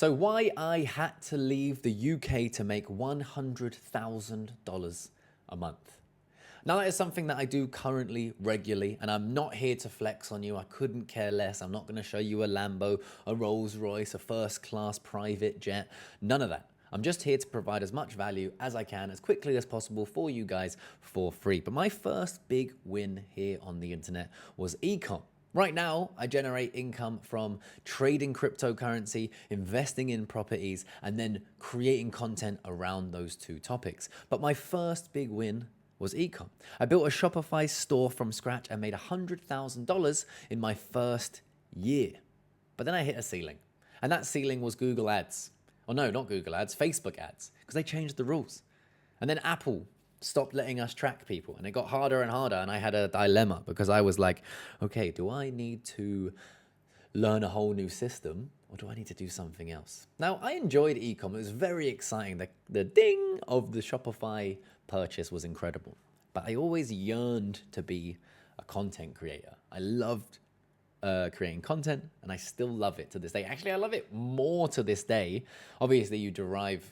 So why I had to leave the UK to make $100,000 a month. Now that is something that I do currently regularly, and I'm not here to flex on you. I couldn't care less. I'm not going to show you a Lambo, a Rolls Royce, a first class private jet, none of that. I'm just here to provide as much value as I can as quickly as possible for you guys for free. But my first big win here on the internet was ecom. Right now, I generate income from trading cryptocurrency, investing in properties, and then creating content around those two topics. But my first big win was ecom. I built a Shopify store from scratch and made $100,000 in my first year. But then I hit a ceiling, and that ceiling was Google ads. Oh no, not Google ads, Facebook ads, because they changed the rules. And then Apple stopped letting us track people, and it got harder and harder, and I had a dilemma because I was like, okay, do I need to learn a whole new system, or do I need to do something else? Now, I enjoyed ecom. It was very exciting. The ding of the Shopify purchase was incredible. But I always yearned to be a content creator. I loved creating content, and I still love it to this day. Actually, I love it more to this day. Obviously, you derive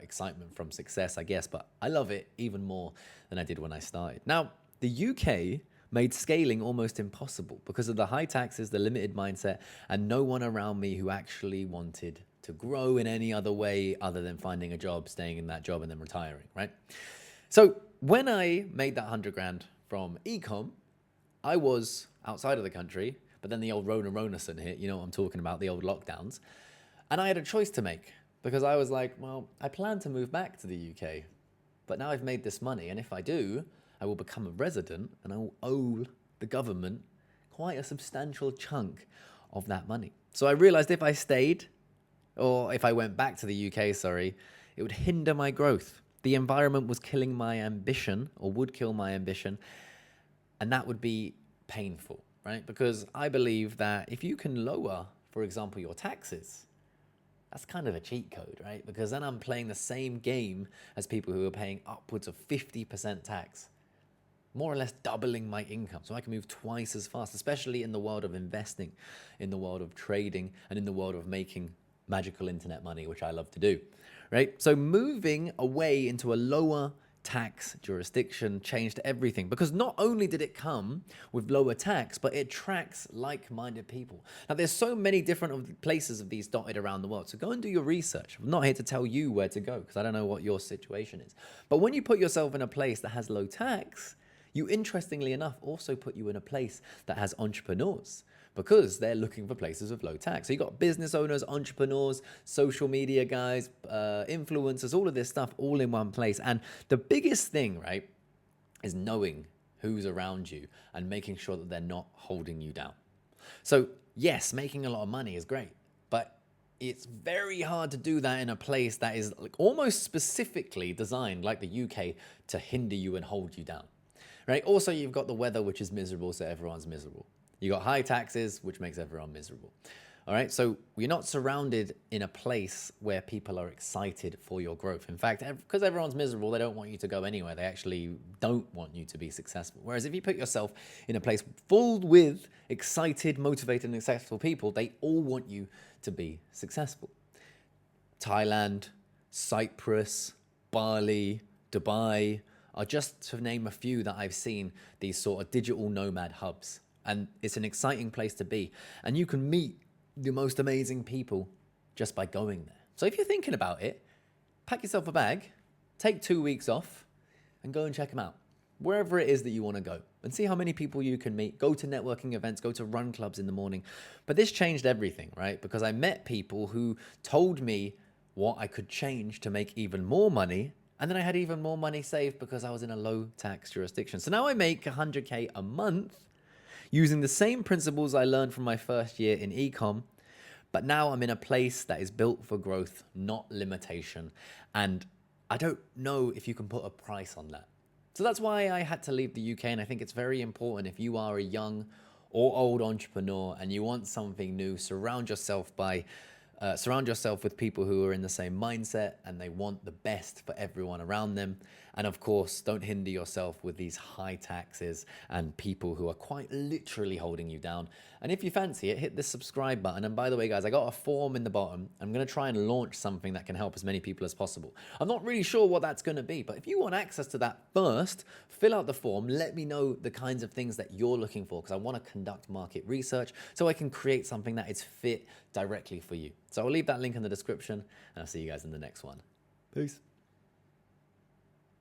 excitement from success, I guess, but I love it even more than I did when I started. Now, the UK made scaling almost impossible because of the high taxes, the limited mindset, and no one around me who actually wanted to grow in any other way other than finding a job, staying in that job, and then retiring, right? So when I made that 100 grand from ecom, I was outside of the country, but then the old Rona hit, you know what I'm talking about, the old lockdowns. And I had a choice to make because I was like, well, I plan to move back to the UK, but now I've made this money. And if I do, I will become a resident and I will owe the government quite a substantial chunk of that money. So I realized if I stayed, or if I went back to the UK, sorry, it would hinder my growth. The environment was killing my ambition, or would kill my ambition, and that would be painful, right? Because I believe that if you can lower, for example, your taxes, that's kind of a cheat code, right? Because then I'm playing the same game as people who are paying upwards of 50% tax, more or less doubling my income. So I can move twice as fast, especially in the world of investing, in the world of trading, and in the world of making magical internet money, which I love to do, right? So moving away into a lower tax jurisdiction changed everything, because not only did it come with lower tax, but it attracts like-minded people. Now, there's so many different places of these dotted around the world, so go and do your research. I'm not here to tell you where to go, because I don't know what your situation is. But when you put yourself in a place that has low tax, you, interestingly enough, also put you in a place that has entrepreneurs, because they're looking for places with low tax. So you got business owners, entrepreneurs, social media guys, influencers, all of this stuff all in one place. And the biggest thing, right, is knowing who's around you and making sure that they're not holding you down. So yes, making a lot of money is great, but it's very hard to do that in a place that is like almost specifically designed, like the UK, to hinder you and hold you down, right? Also, you've got the weather, which is miserable, so everyone's miserable. You got high taxes, which makes everyone miserable. All right, so you're not surrounded in a place where people are excited for your growth. In fact, because everyone's miserable, they don't want you to go anywhere. They actually don't want you to be successful. Whereas if you put yourself in a place full with excited, motivated, and successful people, they all want you to be successful. Thailand, Cyprus, Bali, Dubai are just to name a few that I've seen, these sort of digital nomad hubs. And it's an exciting place to be. And you can meet the most amazing people just by going there. So if you're thinking about it, pack yourself a bag, take 2 weeks off, and go and check them out. Wherever it is that you want to go. And see how many people you can meet. Go to networking events, go to run clubs in the morning. But this changed everything, right? Because I met people who told me what I could change to make even more money. And then I had even more money saved because I was in a low tax jurisdiction. So now I make 100K a month using the same principles I learned from my first year in ecom, but now I'm in a place that is built for growth, not limitation. And I don't know if you can put a price on that. So that's why I had to leave the UK. And I think it's very important, if you are a young or old entrepreneur and you want something new, surround yourself by Surround yourself with people who are in the same mindset and they want the best for everyone around them. And of course, don't hinder yourself with these high taxes and people who are quite literally holding you down. And if you fancy it, hit the subscribe button. And by the way, guys, I got a form in the bottom. I'm going to try and launch something that can help as many people as possible. I'm not really sure what that's going to be, but if you want access to that first, fill out the form. Let me know the kinds of things that you're looking for, because I want to conduct market research so I can create something that is fit directly for you. So I'll leave that link in the description, and I'll see you guys in the next one. Peace.